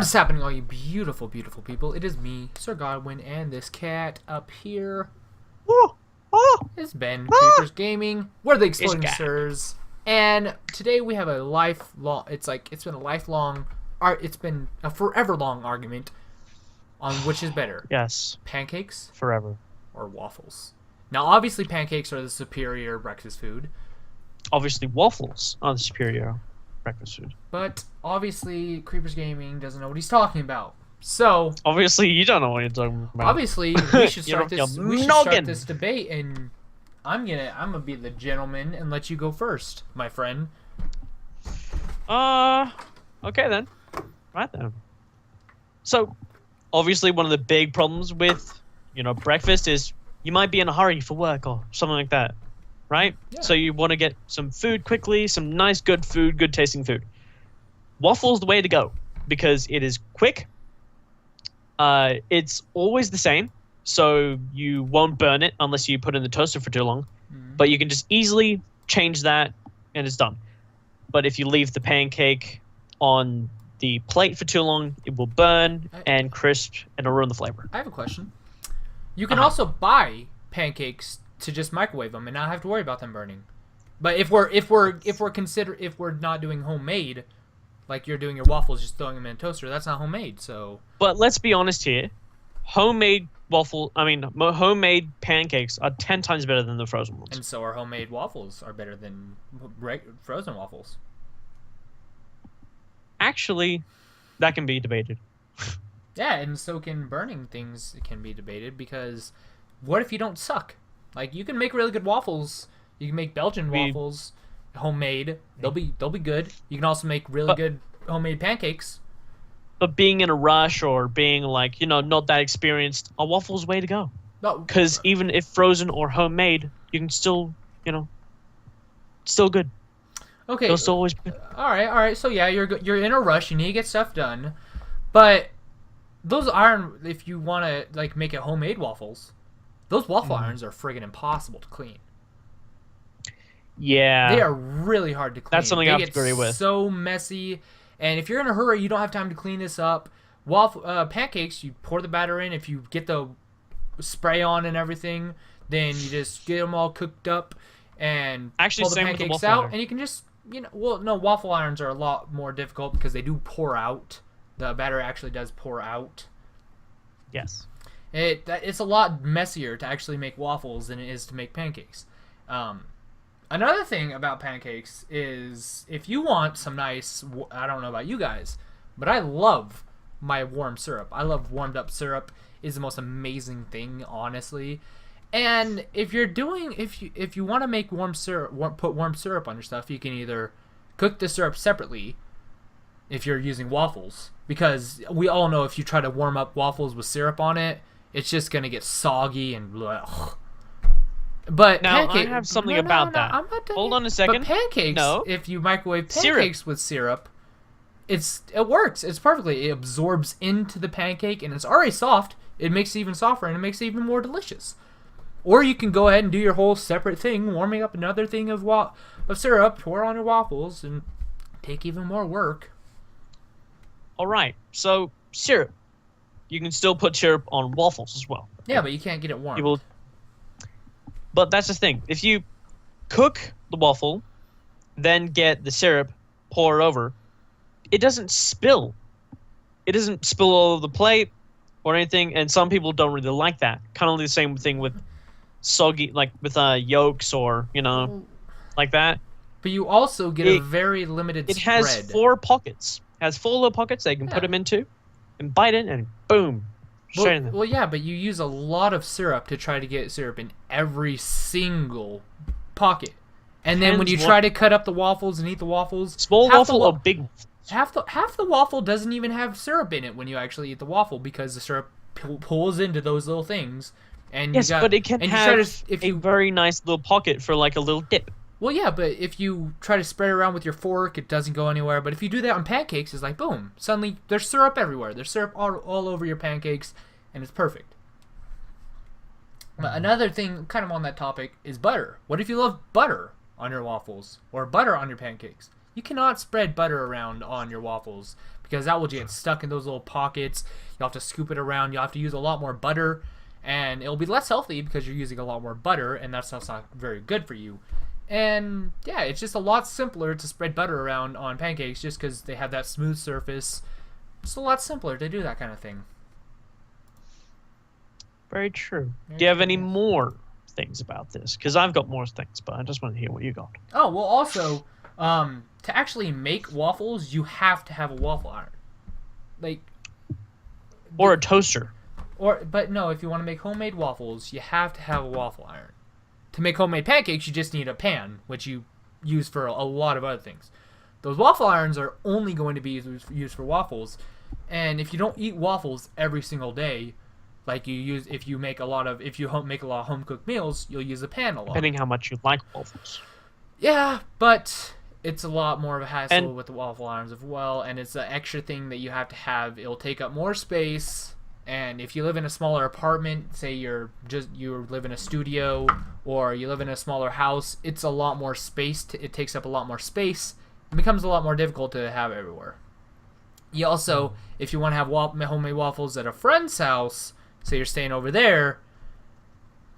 What is happening, all you beautiful, beautiful people? It is me, Sir Godwin, and this cat up here Oh, oh, is Ben, ah, Creepers Gaming. We're the Exploding guy. Sirs, and today we have a lifelong. It's been a lifelong, it's been a forever long argument on which is better, yes, pancakes forever. or waffles. Now, obviously, pancakes are the superior breakfast food, Obviously, waffles are the superior breakfast food. but obviously, Creepers Gaming doesn't know what he's talking about. So, Obviously, you don't know what you're talking about. obviously, we should You're start this. your We should start noggin. this debate, and I'm gonna be the gentleman and let you go first, my friend. Okay then. Right then. So, obviously, one of the big problems with, breakfast is you might be in a hurry for work or something like that, right? Yeah. So you want to get some food quickly, some nice, good food, good tasting food. Waffles the way to go because it is quick. It's always the same, so you won't burn it unless you put it in the toaster for too long. But you can just easily change that, and it's done. But if you leave the pancake on the plate for too long, it will burn and crisp, and it'll ruin the flavor. I have a question. You can also buy pancakes to just microwave them and not have to worry about them burning. But if we're not doing homemade, like you're doing your waffles, just throwing them in a toaster, that's not homemade. So. But let's be honest here, homemade pancakes are 10 times better than the frozen ones. And so our homemade waffles are better than frozen waffles. Actually, that can be debated. Yeah, and so can burning things can be debated, because what if you don't suck? Like, you can make really good waffles. You can make Belgian waffles, homemade. They'll be good. You can also make really good homemade pancakes. But being in a rush or being not that experienced, a waffle's way to go. Because even if frozen or homemade, you can still, still good. Okay. They'll still always be good. All right. So yeah, you're in a rush. You need to get stuff done, but those if you want to make it homemade waffles, those waffle irons are friggin' impossible to clean. Yeah. They are really hard to clean. That's something I have to agree with. So messy, and if you're in a hurry, you don't have time to clean this up. Pancakes, you pour the batter in. If you get the spray on and everything, then you just get them all cooked up and Actually, pull the same with the pancakes waffle out, iron. and you can just no, waffle irons are a lot more difficult because they do pour out. The batter actually does pour out. Yes. It's a lot messier to actually make waffles than it is to make pancakes. Another thing about pancakes is if you want some nice, I don't know about you guys, but I love my warm syrup. I love warmed up syrup. Is the most amazing thing, honestly. And if you want to make warm syrup, put warm syrup on your stuff, you can either cook the syrup separately if you're using waffles, because we all know if you try to warm up waffles with syrup on it, it's just gonna get soggy and blech. But now I have something about that. I'm not done Hold yet. on a second. But pancakes, No. if you microwave pancakes with syrup, it works. It's perfectly. It absorbs into the pancake, and it's already soft. It makes it even softer, and it makes it even more delicious. Or you can go ahead and do your whole separate thing, warming up another thing of syrup, pour on your waffles, and take even more work. All right. So syrup, you can still put syrup on waffles as well. Yeah, but you can't get it warm. You will. But that's the thing. If you cook the waffle, then get the syrup, pour it over, it doesn't spill. It doesn't spill all over the plate or anything, and some people don't really like that. Kind of the same thing with soggy, like with yolks or, like that. But you also get a very limited It spread. has 4 pockets. It has 4 little pockets they can put them into and bite it, and boom. Straight in there. Well, yeah, but you use a lot of syrup to try to get syrup in every single pocket. And then when you try to cut up the waffles and eat the waffles, small waffle or big waffle? half the waffle doesn't even have syrup in it when you actually eat the waffle, because the syrup pulls into those little things. And Yes, but it can have if a very nice little pocket for like a little dip. Well, yeah, but if you try to spread it around with your fork, it doesn't go anywhere. But if you do that on pancakes, it's like, boom, suddenly there's syrup everywhere. There's syrup all over your pancakes, and it's perfect. But another thing kind of on that topic is butter. What if you love butter on your waffles or butter on your pancakes? You cannot spread butter around on your waffles because that will get stuck in those little pockets. You'll have to scoop it around. You'll have to use a lot more butter, and it'll be less healthy because you're using a lot more butter, and that stuff's not very good for you. And yeah, it's just a lot simpler to spread butter around on pancakes just because they have that smooth surface. It's a lot simpler to do that kind of thing. Very true. Do you have any more things about this? Because I've got more things, but I just want to hear what you got. Oh, well, also, to actually make waffles, you have to have a waffle iron. Like... Or a toaster. But no, if you want to make homemade waffles, you have to have a waffle iron. To make homemade pancakes, you just need a pan, which you use for a lot of other things. Those waffle irons are only going to be used for waffles, and if you don't eat waffles every single day, like if you make a lot of home cooked meals, you'll use a pan a lot. Depending how much you like waffles. Yeah, but it's a lot more of a hassle with the waffle irons as well, and it's an extra thing that you have to have. It'll take up more space. And if you live in a smaller apartment, say you live in a studio or you live in a smaller house, it's a lot more space. It takes up a lot more space. It becomes a lot more difficult to have everywhere. You also, if you want to have homemade waffles at a friend's house, say you're staying over there,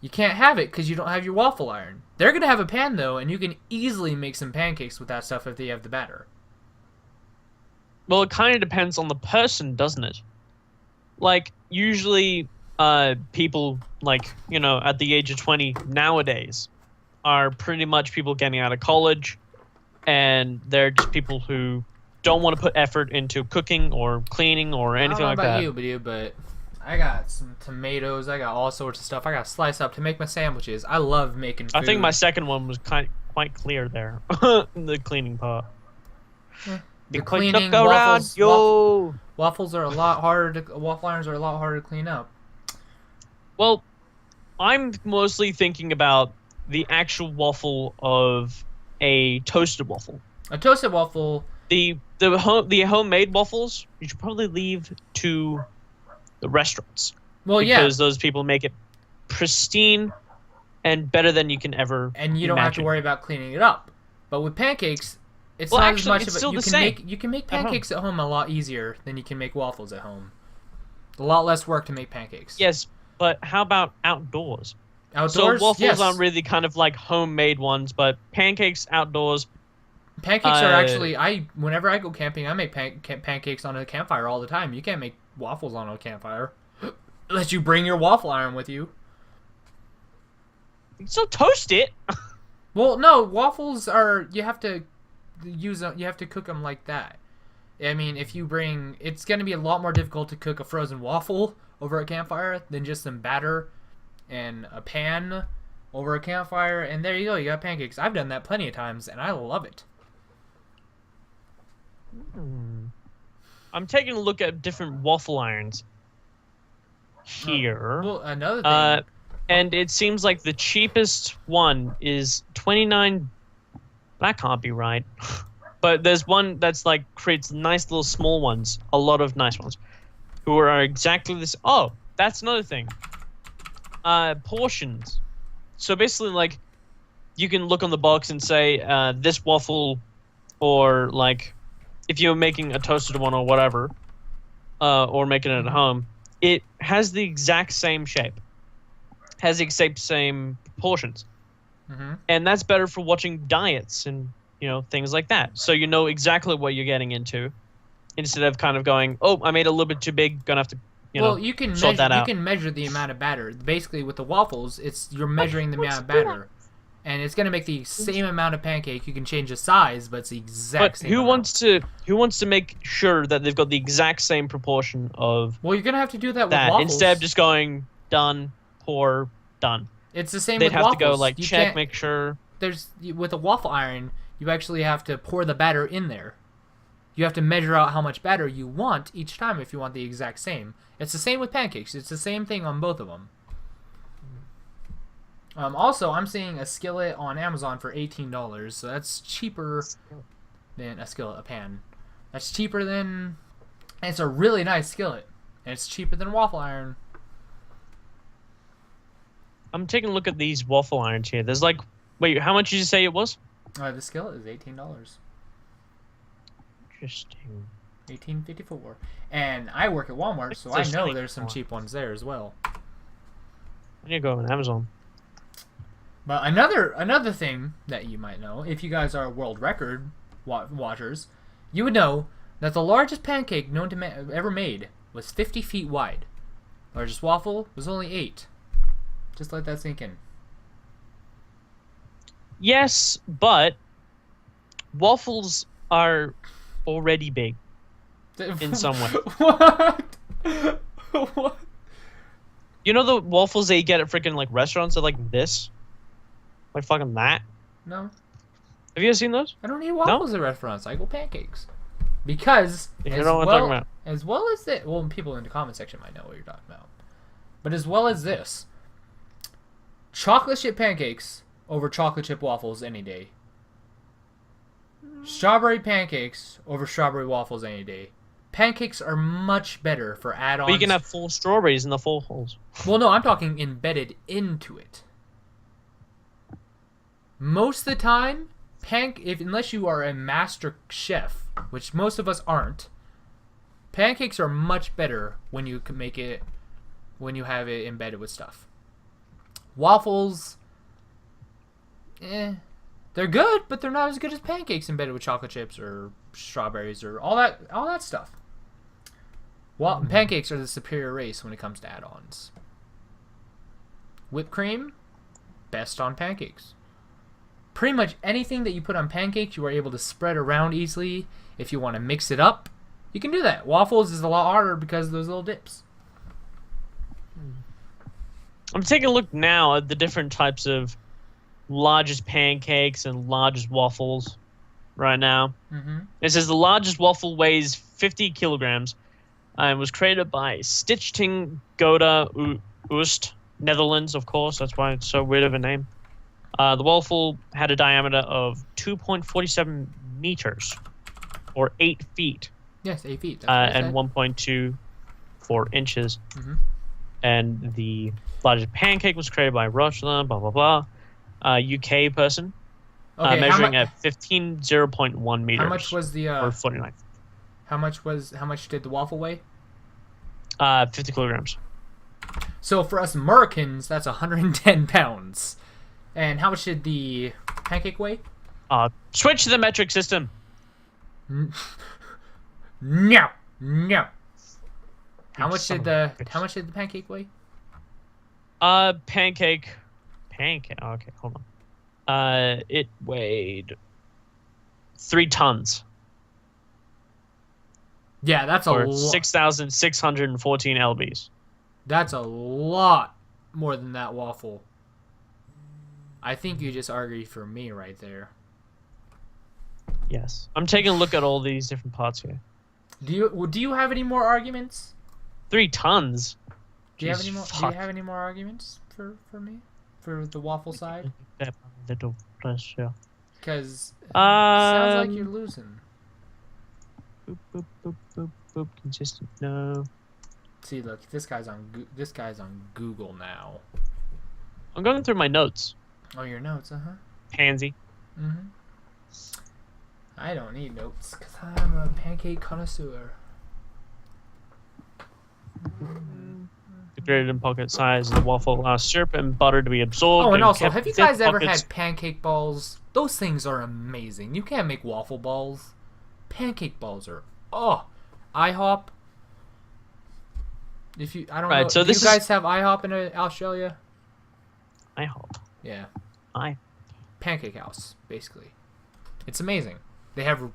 you can't have it because you don't have your waffle iron. They're going to have a pan though, and you can easily make some pancakes with that stuff if they have the batter. Well, it kind of depends on the person, doesn't it? Like, usually people, like, you know, at the age of 20 nowadays are pretty much people getting out of college, and they're just people who don't want to put effort into cooking or cleaning or anything like that. I don't know about you, but I got some tomatoes. I got all sorts of stuff. I got sliced up to make my sandwiches. I love making food. I think my second one was quite clear there. The cleaning part. The cleaning, waffles are a lot harder. Waffle irons are a lot harder to clean up. Well, I'm mostly thinking about the actual waffle of a toasted waffle. A toasted waffle. The homemade waffles you should probably leave to the restaurants. Well, because those people make it pristine and better than you can ever. And you don't have to worry about cleaning it up. But with pancakes, it's not as much of it. You can make pancakes at home a lot easier than you can make waffles at home. A lot less work to make pancakes. Yes, but how about outdoors? Outdoors, so waffles aren't really kind of like homemade ones, but pancakes outdoors. Pancakes are actually whenever I go camping, I make pancakes on a campfire all the time. You can't make waffles on a campfire unless you bring your waffle iron with you. So toast it. Well, no, waffles are you have to cook them like that. I mean, it's going to be a lot more difficult to cook a frozen waffle over a campfire than just some batter and a pan over a campfire, and there you go, you got pancakes. I've done that plenty of times, and I love it. I'm taking a look at different waffle irons here. Well, another thing. And it seems like the cheapest one is $29. That can't be right. But there's one that's like creates nice little small ones, a lot of nice ones, who are exactly this. Oh, that's another thing. Portions. So basically, like, you can look on the box and say this waffle, or like, if you're making a toasted one or whatever, or making it at home, it has the exact same shape, has the exact same proportions. Mm-hmm. And that's better for watching diets and, you know, things like that. So you know exactly what you're getting into, instead of kind of going, oh, I made it a little bit too big, gonna have to, you can measure the amount of batter. Basically, with the waffles, you're measuring the amount of batter, and it's gonna make the same amount of pancake. You can change the size, but it's the exact same. Who wants to make sure that they've got the exact same proportion of? Well, you're gonna have to do that with waffles instead of just going done, pour, done. It's the same They'd with have waffles. to go like check, make sure. With a waffle iron, you actually have to pour the batter in there. You have to measure out how much batter you want each time if you want the exact same. It's the same with pancakes. It's the same thing on both of them. Also, I'm seeing a skillet on Amazon for $18, so that's cheaper than a pan. That's cheaper than... And it's a really nice skillet. And it's cheaper than a waffle iron. I'm taking a look at these waffle irons here. There's like... Wait, how much did you say it was? The skillet is $18. Interesting. 1854. And I work at Walmart, so I know there's some cheap ones there as well. I need to go on Amazon. But another thing that you might know, if you guys are world record watchers, you would know that the largest pancake known to ever made was 50 feet wide. Largest waffle was only 8. Just let that sink in. Yes, but waffles are already big in some way. What? What? You know the waffles that you get at freaking like restaurants are like this? Like fucking that? No. Have you ever seen those? I don't eat waffles at restaurants. I go pancakes. Because you know what I'm talking about. As well as this, well, people in the comment section might know what you're talking about. But as well as this, chocolate chip pancakes over chocolate chip waffles any day. Strawberry pancakes over strawberry waffles any day. Pancakes are much better for add-ons. But you can have full strawberries in the full holes. Well, no, I'm talking embedded into it. Most of the time, unless you are a master chef, which most of us aren't, pancakes are much better when you can make it, when you have it embedded with stuff. Waffles, they're good, but they're not as good as pancakes embedded with chocolate chips or strawberries or all that stuff. Pancakes are the superior race when it comes to add-ons. Whipped cream, best on pancakes. Pretty much anything that you put on pancakes, you are able to spread around easily. If you want to mix it up, you can do that. Waffles is a lot harder because of those little dips. I'm taking a look now at the different types of largest pancakes and largest waffles right now. Mm-hmm. It says the largest waffle weighs 50 kilograms and was created by Stichting Gouda Oost, Netherlands, of course. That's why it's so weird of a name. The waffle had a diameter of 2.47 meters, or 8 feet. Yes, 8 feet. That's and 1.24 inches. Mm-hmm. And the largest pancake was created by Rochland, blah, blah, blah. UK person. Okay, measuring at 0.1 meters. How much was the... or 49. How much did the waffle weigh? 50 kilograms. So for us Americans, that's 110 pounds. And how much did the pancake weigh? Switch to the metric system. No. How much did the pancake weigh? Pancake. Oh, okay, hold on. It weighed 3 tons. Yeah, that's a lot. 6,614 lbs. That's a lot more than that waffle. I think you just argued for me right there. Yes, I'm taking a look at all these different parts here. Do you have any more arguments? 3 tons. Do you have any more arguments for me for the waffle side? Little pressure. Because sounds like you're losing. Boop, boop, boop, boop, boop. Consistent. No. See, look, this guy's on Google now. I'm going through my notes. Oh, your notes, Pansy. Mm-hmm. I don't need notes because I'm a pancake connoisseur. Degraded in pocket size, the waffle allows syrup and butter to be absorbed. Oh, and also, have you guys ever had pancake balls? Those things are amazing. You can't make waffle balls. Pancake balls are IHOP. I don't know. So do you guys have IHOP in Australia? IHOP. Yeah. Pancake house, basically. It's amazing. They have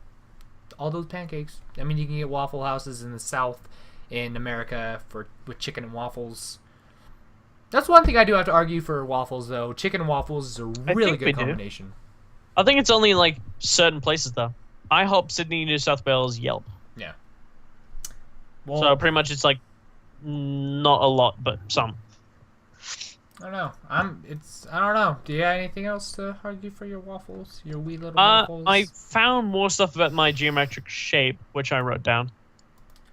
all those pancakes. I mean, you can get Waffle Houses in the South in America with chicken and waffles. That's one thing I do have to argue for waffles, though. Chicken and waffles is a really good combination. I think it's only like certain places, though. IHOP, Sydney, New South Wales, Yelp. Yeah. Well, so pretty much it's like not a lot, but some. I don't know. I don't know. Do you have anything else to argue for your waffles? Your wee little waffles? I found more stuff about my geometric shape, which I wrote down.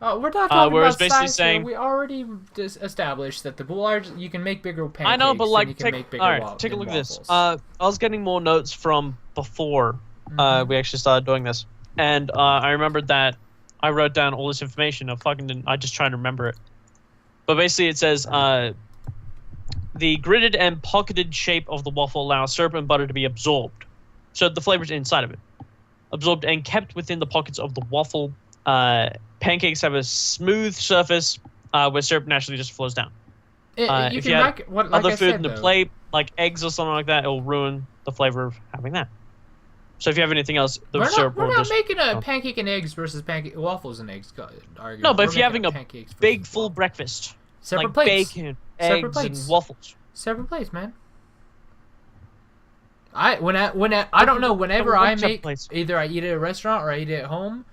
Oh, we're not talking about basically size saying, here. We already established that the large you can make bigger pancakes. I know, but like, take a look at this. I was getting more notes from before we actually started doing this, and I remembered that I wrote down all this information. I just trying to remember it. But basically, it says the gridded and pocketed shape of the waffle allows syrup and butter to be absorbed, so the flavor's inside of it, absorbed and kept within the pockets of the waffle. Pancakes have a smooth surface where syrup naturally just flows down. If you have other food in the plate, like eggs or something like that, it will ruin the flavor of having that. So if you have anything else, the syrup will just... We're not making a pancake and eggs versus waffles and eggs argument. No, but if you're having a big full breakfast, separate like plates. bacon, eggs, and waffles. Separate plates, man. I don't know, whenever I make, either I eat at a restaurant or I eat it at home,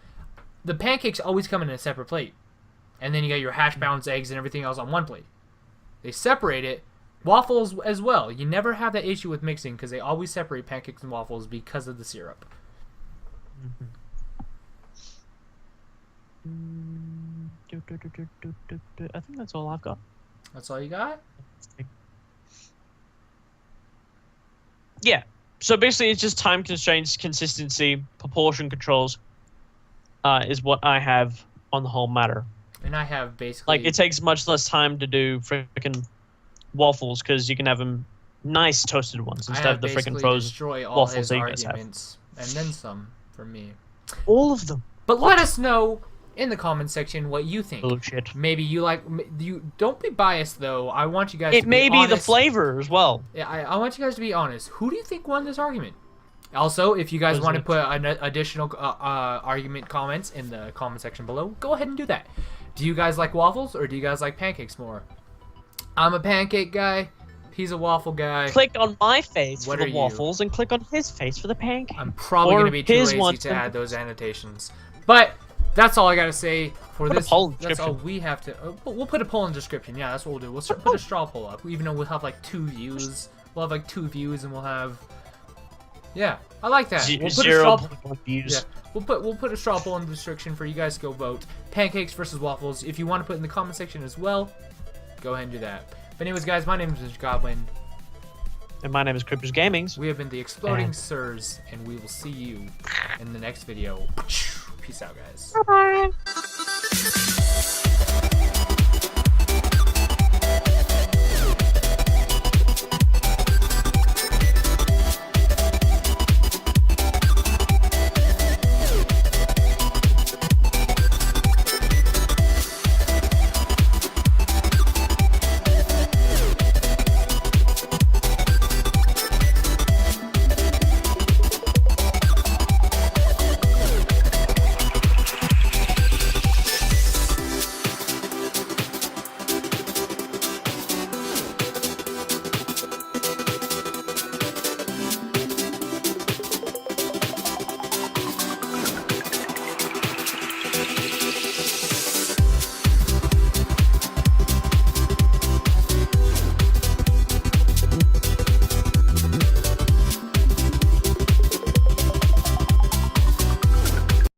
the pancakes always come in a separate plate. And then you got your hash browns, eggs, and everything else on one plate. They separate it. Waffles as well. You never have that issue with mixing because they always separate pancakes and waffles because of the syrup. I think that's all I've got. That's all you got? Yeah. So basically, it's just time constraints, consistency, proportion controls is what I have on the whole matter. And I have basically... Like, it takes much less time to do freaking waffles because you can have them nice toasted ones instead of the freaking frozen waffles that you guys have. And then some for me. All of them. But let us know in the comment section what you think. Bullshit. Maybe you like... Don't be biased, though. I want you guys to be honest. It may be the flavor as well. Yeah, I want you guys to be honest. Who do you think won this argument? Also, if you guys want to put an additional argument comments in the comment section below, go ahead and do that. Do you guys like waffles or do you guys like pancakes more? I'm a pancake guy. He's a waffle guy. Click on my face for the waffles and click on his face for the pancake. I'm probably going to be too lazy to add those annotations. But that's all I got to say for this. That's all we have to... we'll put a poll in the description. Yeah, that's what we'll do. We'll put a straw poll up. Even though we'll have like 2 views. We'll have like 2 views and we'll have... Yeah, I like that. We'll put 0.1 views. Yeah, we'll put a straw poll in the description for you guys to go vote. Pancakes versus waffles. If you want to put in the comment section as well, go ahead and do that. But anyways, guys, my name is Mr. Godwin. And my name is Crippers Gamings. We have been the Exploding Sirs, and we will see you in the next video. Peace out, guys. Bye-bye.